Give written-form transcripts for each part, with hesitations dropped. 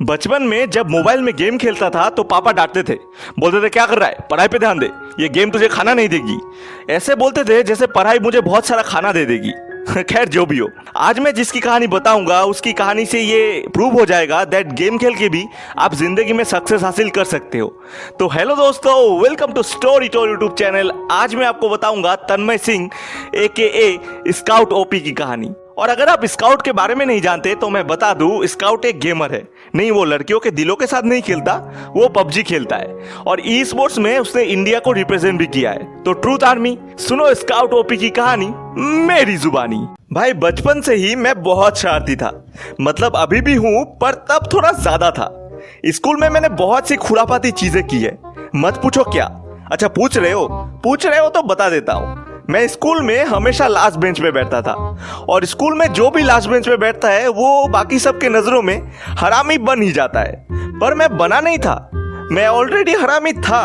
बचपन में जब मोबाइल में गेम खेलता था तो पापा डांटते थे। बोलते थे क्या कर रहा है, पढ़ाई पे ध्यान दे, ये गेम तुझे खाना नहीं देगी। ऐसे बोलते थे जैसे पढ़ाई मुझे बहुत सारा खाना दे देगी। खैर जो भी हो, आज मैं जिसकी कहानी बताऊंगा उसकी कहानी से ये प्रूव हो जाएगा दैट गेम खेल के भी आप जिंदगी में सक्सेस हासिल कर सकते हो। तो हेलो दोस्तों, welcome to story tor YouTube channel. आज मैं आपको बताऊंगा Tanmay Singh AKA Scout OP की कहानी। और अगर आप स्काउट के बारे में नहीं जानते तो मैं बता दूं, स्काउट एक गेमर है। नहीं, वो लड़कियों के दिलों के साथ नहीं खेलता, वो पबजी खेलता है और ई स्पोर्ट्स में उसने इंडिया को रिप्रेजेंट भी किया है। तो ट्रूथ आर्मी, सुनो स्काउट ओपी की कहानी मेरी जुबानी। भाई बचपन से ही मैं बहुत शरारती था, मतलब अभी भी हूं पर तब थोड़ा ज्यादा था। स्कूल में मैंने बहुत सी खुरापाती चीजें की है, मत पूछो क्या। अच्छा पूछ रहे हो तो बता देता हूँ। मैं स्कूल में हमेशा लास्ट बेंच पे बैठता था और स्कूल में जो भी लास्ट बेंच पे बैठता है वो बाकी सबके नजरों में हरामी बन ही जाता है। पर मैं बना नहीं था, मैं ऑलरेडी हरामी था।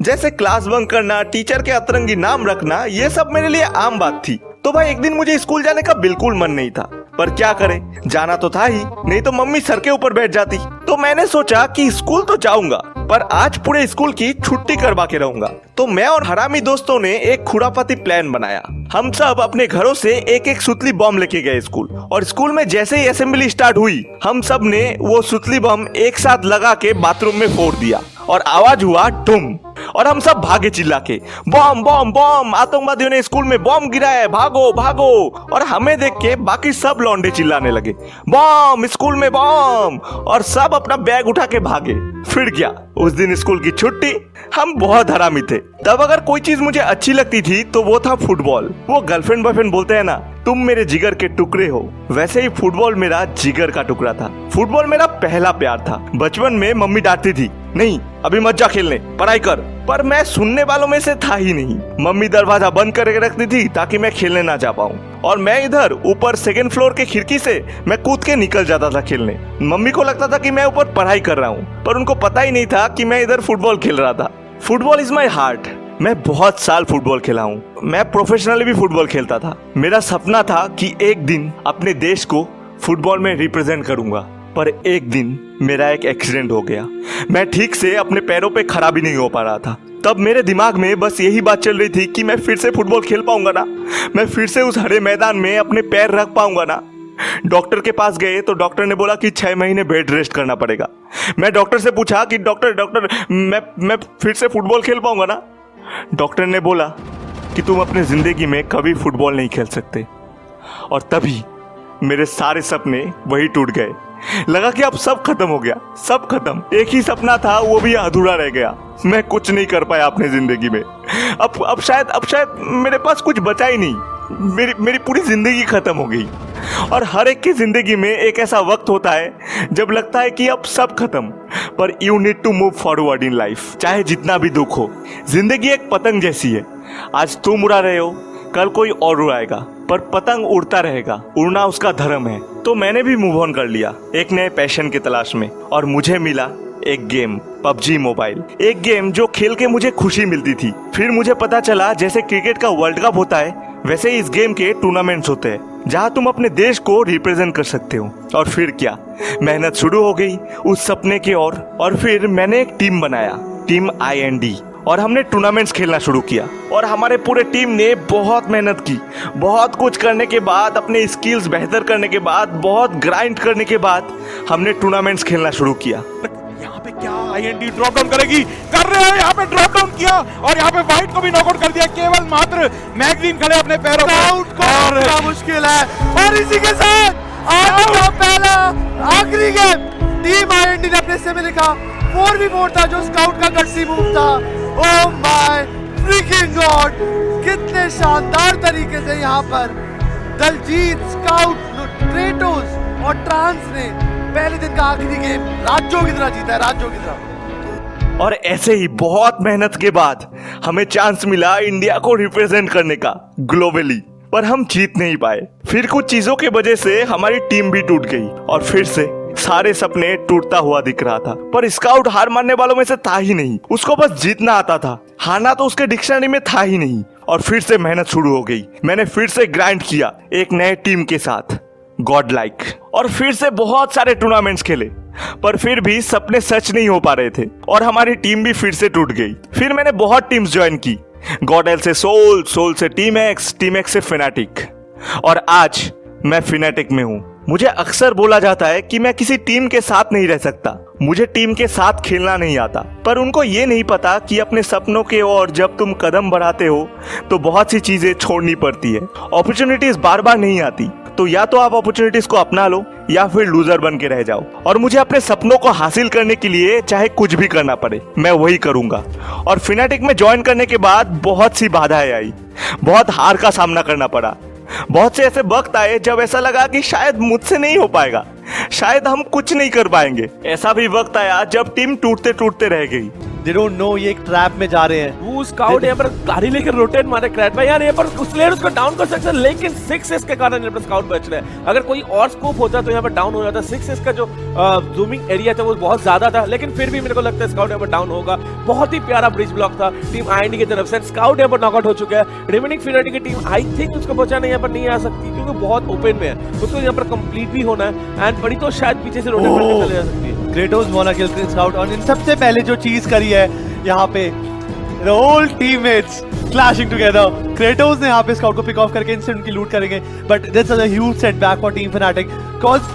जैसे क्लास बंक करना, टीचर के अतरंगी नाम रखना, ये सब मेरे लिए आम बात थी। तो भाई एक दिन मुझे स्कूल जाने का बिल्कुल मन नहीं था, पर क्या करें, जाना तो था ही, नहीं तो मम्मी सर के ऊपर बैठ जाती। तो मैंने सोचा कि स्कूल तो जाऊंगा पर आज पूरे स्कूल की छुट्टी करवा के रहूंगा। तो मैं और हरामी दोस्तों ने एक खुरापाती प्लान बनाया। हम सब अपने घरों से एक एक सुतली बम लेके गए स्कूल, और स्कूल में जैसे ही असेंबली स्टार्ट हुई हम सब ने वो सुतली बम एक साथ लगा के बाथरूम में फोड़ दिया और आवाज हुआ डुम, और हम सब भागे चिल्ला के, बम बम बम, आतंकवादियों ने स्कूल में बम गिरा है, भागो भागो। और हमें देख के बाकी सब लौंडे चिल्लाने लगे, बम, स्कूल में बम, और सब अपना बैग उठा के भागे। फिर क्या, उस दिन स्कूल की छुट्टी। हम बहुत हरामी थे। तब अगर कोई चीज मुझे अच्छी लगती थी तो वो था फुटबॉल। वो गर्लफ्रेंड बॉयफ्रेंड बोलते हैं ना, तुम मेरे जिगर के टुकड़े हो, वैसे ही फुटबॉल मेरा जिगर का टुकड़ा था। फुटबॉल मेरा पहला प्यार था। बचपन में मम्मी डांटती थी, नहीं अभी मत जा खेलने, पढ़ाई कर, पर मैं सुनने वालों में से था ही नहीं। मम्मी दरवाजा बंद करके रखती थी ताकि मैं खेलने ना जा पाऊं, और मैं इधर ऊपर सेकंड फ्लोर के खिड़की से मैं कूद के निकल जाता था खेलने। मम्मी को लगता था कि मैं ऊपर पढ़ाई कर रहा हूँ, पर उनको पता ही नहीं था कि मैं इधर फुटबॉल खेल रहा था। Football is my heart. मैं बहुत साल फुटबॉल खेला हूँ, मैं प्रोफेशनली भी फुटबॉल खेलता था। मेरा सपना था कि एक दिन अपने देश को फुटबॉल में रिप्रेजेंट करूंगा, पर एक दिन मेरा एक एक्सीडेंट हो गया। मैं ठीक से अपने पैरों पे खड़ा भी नहीं हो पा रहा था। तब मेरे दिमाग में बस यही बात चल रही थी कि मैं फिर से फुटबॉल खेल पाऊंगा ना, मैं फिर से उस हरे मैदान में अपने पैर रख पाऊंगा ना। डॉक्टर के पास गए तो डॉक्टर ने बोला कि 6 महीने बेड रेस्ट करना पड़ेगा। मैं डॉक्टर से पूछा कि डॉक्टर मैं फिर से फुटबॉल खेल पाऊंगा ना। डॉक्टर ने बोला कि तुम अपने जिंदगी में कभी फुटबॉल नहीं खेल सकते। और तभी मेरे सारे सपने वही टूट गए। लगा कि अब सब खत्म हो गया, सब खत्म। एक ही सपना था, वो भी अधूरा रह गया। मैं कुछ नहीं कर पाया अपने जिंदगी में। अब शायद मेरे पास कुछ बचा ही नहीं। मेरी पूरी जिंदगी खत्म हो गई। और हर एक की जिंदगी में एक ऐसा वक्त होता है जब लगता है कि अब सब खत्म, पर you need to move forward in life, चाहे जितना भी दुख हो। जिंदगी एक पतंग जैसी है, आज तुम उड़ा रहे हो, कल कोई और उड़ाएगा, पर पतंग उड़ता रहेगा, उड़ना उसका धर्म है। तो मैंने भी मूव ऑन कर लिया एक नए पैशन की तलाश में, और मुझे मिला एक गेम, पबजी मोबाइल। एक गेम जो खेल के मुझे खुशी मिलती थी। फिर मुझे पता चला जैसे क्रिकेट का वर्ल्ड कप होता है, वैसे ही इस गेम के टूर्नामेंट्स होते हैं जहां तुम अपने देश को रिप्रेजेंट कर सकते हो। और फिर क्या, मेहनत शुरू हो गई उस सपने की ओर। और फिर मैंने एक टीम बनाया, टीम IND, और हमने टूर्नामेंट्स खेलना शुरू किया। और हमारे पूरे टीम ने बहुत मेहनत की। बहुत कुछ करने के बाद, अपने स्किल्स बेहतर करने के बाद, बहुत ग्राइंड करने के बाद हमने टूर्नामेंट्स खेलना शुरू किया। यहाँ पे क्या IND ड्रॉप डाउन करेगी, कर रहे हैं, यहाँ पे ड्रॉप डाउन किया और यहाँ पे व्हाइट को भी नॉकआउट कर दिया। केवल मात्र मैगजीन खड़े अपने पैरों पर, और मुश्किल है। और इसी के साथ आज का पहला आखिरी गेम टीम IND ने अपने से में लिखा 4v4 था, जो स्काउट का गट्सी मूव था। ओह माय फ्रीकिंग गॉड, कितने शानदार तरीके से यहाँ पर दलजीत, स्काउट, ट्रेटोस और ट्रांस ने पहले दिन का आखिरी गेम राज्यों की तरह जीता है, राज्यों की तरह। और ऐसे ही बहुत मेहनत के बाद हमें चांस मिला इंडिया को रिप्रेजेंट करने का ग्लोबली, पर हम जीत नहीं पाए। फिर कुछ चीजों की वजह से हमारी टीम भी टूट गई और फिर से सारे सपने टूटता हुआ दिख रहा था। पर स्काउट हार मानने वालों में से था ही नहीं, उसको बस जीतना आता था, हारना तो उसके डिक्शनरी में था ही नहीं। और फिर से मेहनत शुरू हो गई। मैंने फिर से ग्राइंड किया एक नए टीम के साथ, गॉड लाइक, और फिर से बहुत सारे टूर्नामेंट्स खेले। पर फिर भी सपने सच नहीं हो पा रहे थे और हमारी टीम भी फिर से टूट गई। फिर मैंने बहुत टीम्स ज्वाइन की, गॉड एल से सोल, सोल से टीम एक्स से फिनाटिक, और आज मैं फिनाटिक में हूं। मुझे अक्सर बोला जाता है कि मैं किसी टीम के साथ नहीं रह सकता, मुझे टीम के साथ खेलना नहीं आता, पर उनको ये नहीं पता कि अपने सपनों के ओर जब तुम कदम बढ़ाते हो तो बहुत सी चीजें छोड़नी पड़ती है। अपॉर्चुनिटीज बार बार नहीं आती, तो या तो आप अपॉर्चुनिटीज को अपना लो या फिर लूजर बन के रह जाओ। और मुझे अपने सपनों को हासिल करने के लिए चाहे कुछ भी करना पड़े, मैं वही करूंगा। और फिनाटिक में ज्वाइन करने के बाद बहुत सी बाधाएं आई, बहुत हार का सामना करना पड़ा। बहुत से ऐसे वक्त आए जब ऐसा लगा कि शायद मुझसे नहीं हो पाएगा, शायद हम कुछ नहीं कर पाएंगे। ऐसा भी वक्त आया जब टीम टूटते टूटते रह गई। They don't know ये एक ट्रैप में जा रहे हैं। वो स्काउट यहाँ पर गाड़ी लेकर रोटेट मारे क्रैट भाई यार, यहाँ पर उस प्लेयर उसको डाउन कर सकता है, लेकिन 6S के कारण यहाँ पर स्काउट बच रहा है। अगर कोई और स्कोप होता तो यहाँ पर डाउन हो जाता। 6S का जो जूमिंग एरिया था वो बहुत ज्यादा था, लेकिन फिर भी मेरे को लगता है स्काउट यहाँ पर डाउन होगा। बहुत ही प्यारा ब्रिज ब्लॉक था टीम आईएनडी की तरफ से। स्काउट यहाँ पर नॉकआउट हो चुका है। रिमेनिंग फिनाटिक की टीम आई थिंक उसको बचाने यहाँ पर नहीं आ सकती, क्योंकि बहुत ओपन में है, उसको यहाँ पर कंप्लीट भी होना है। एंड बड़ी तो शायद पीछे से रोटेट करके चले जा सकती है। Kratos wanna kill Scout, और इन सबसे पहले जो चीज करी है यहाँ पे the whole teammates clashing together. Kratos ने यहाँ पे Scout को पिक ऑफ करके इनसे उनकी लूट करेंगे, but this is a huge setback for Team Fnatic, cause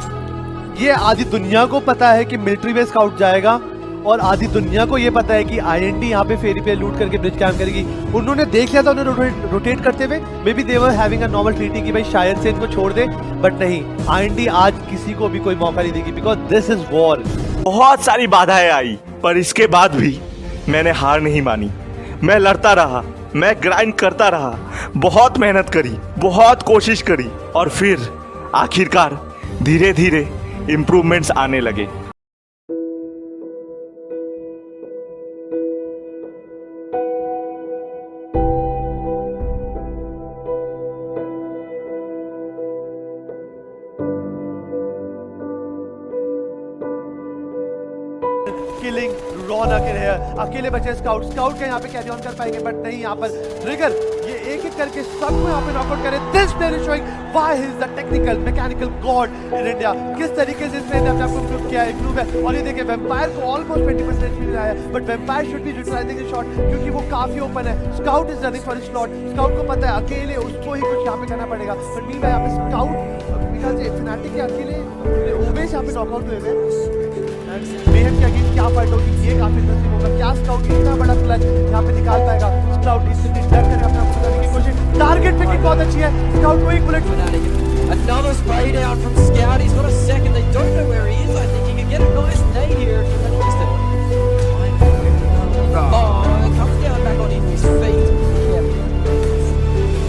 ये आधी दुनिया को पता है कि मिलिट्री बेस स्काउट जाएगा और आधी दुनिया को ये पता है कि आईएनडी यहाँ पे फेरी पे लूट करके ब्रिज कैम्प करेगी। उन्होंने देख लिया था उन्हें रोटेट करते हुए, may be they were having a normal treaty कि भाई शायद से इनको छोड़ दे, बट नहीं, आईएनडी आज किसी को भी कोई मौका नहीं देगी, बिकॉज दिस इज वॉर। बहुत सारी बाधाएं आई, पर इसके बाद भी मैंने हार नहीं मानी। मैं लड़ता रहा, मैं ग्राइंड करता रहा, बहुत मेहनत करी, बहुत कोशिश करी, और फिर आखिरकार धीरे धीरे इंप्रूवमेंट्स आने लगे। किलिंग रौनक है, अकेले बचे स्काउट के यहाँ पे कैरी ऑन कर पाएंगे, बट नहीं, यहाँ पर ट्रिगर ये एक एक करके सबको यहाँ पे नॉकआउट करे। This player is showing why he is the technical mechanical God in India. किस तरीके से इसने अपने आप को प्रूव किया है, इम्प्रूव है। और ये देखिए वैम्पायर को ऑलमोस्ट 20% मिल रहा है, but Vampire should be utilizing his shot क्योंकि वो काफी ओपन है। Scout is running for his slot, Scout को पता है अकेले उसको ही कुछ यहाँ पे करना पड़ेगा, बट मीनवाइल यहाँ पे स्काउट बिकॉज़ फिनाटिक के अकेले ओवेस यहाँ पे नॉकआउट हुए हैं। मेहनत के अगेंस्ट क्या फाइट होगी, ये काफी इंटरेस्टिंग होगा। क्या स्काउट इतना बड़ा क्लच यहाँ पे निकाल पाएगा? स्काउट इससे डर कर अपना आपको करने की कोशिश, टारगेट पिकिंग बहुत अच्छी है। स्काउट को एक bullet, another spray down from Scout. He's got a second. They don't know where he is. I think he could get a nice nade here from that distance. Oh, it comes down back on his feet. Yeah.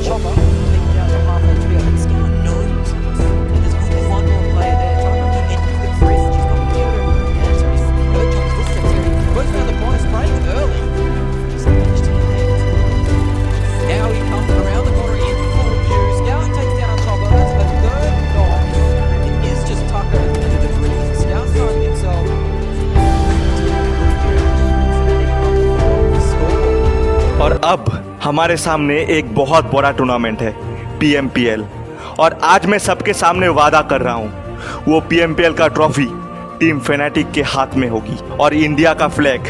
Chopper taken down to halfway through. I think Scout knows that there's only one more player there. Trying to get into the fridge. He's not going to be able to answer. He's heard John's footsteps here. He goes around the corner, spraying early. Just managed to get there. Now he comes around the corner in full view. Scout takes down a Chopper. That's the third knock. It is just Tucker into the breeze. Scout's throwing himself. और अब हमारे सामने एक बहुत बड़ा tournament है, PMPL, और आज मैं सबके सामने वादा कर रहा हूँ, वो PMPL का ट्रॉफी टीम फेनाटिक के हाथ में होगी और इंडिया का फ्लैग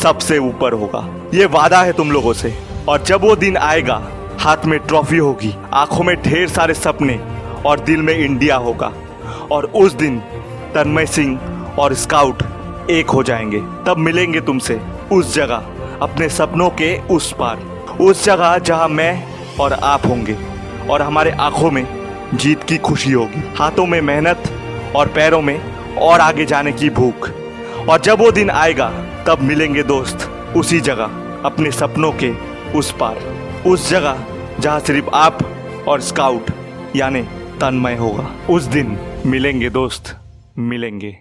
सबसे ऊपर होगा। ये वादा है तुम लोगों से। और जब वो दिन आएगा, हाथ में ट्रॉफी होगी, आंखों में ढेर सारे सपने और दिल में इंडिया होगा, और उस दिन तन्मय सिंह और स्काउट एक हो जाएंगे। तब मिलेंगे तुमसे उस जगह, अपने सपनों के उस पार, उस जगह जहां मैं और आप होंगे और हमारे आंखों में जीत की खुशी होगी, हाथों में मेहनत और पैरों में और आगे जाने की भूख। और जब वो दिन आएगा, तब मिलेंगे दोस्त उसी जगह, अपने सपनों के उस पार, उस जगह जहां सिर्फ आप और स्काउट यानी तन्मय होगा। उस दिन मिलेंगे दोस्त, मिलेंगे।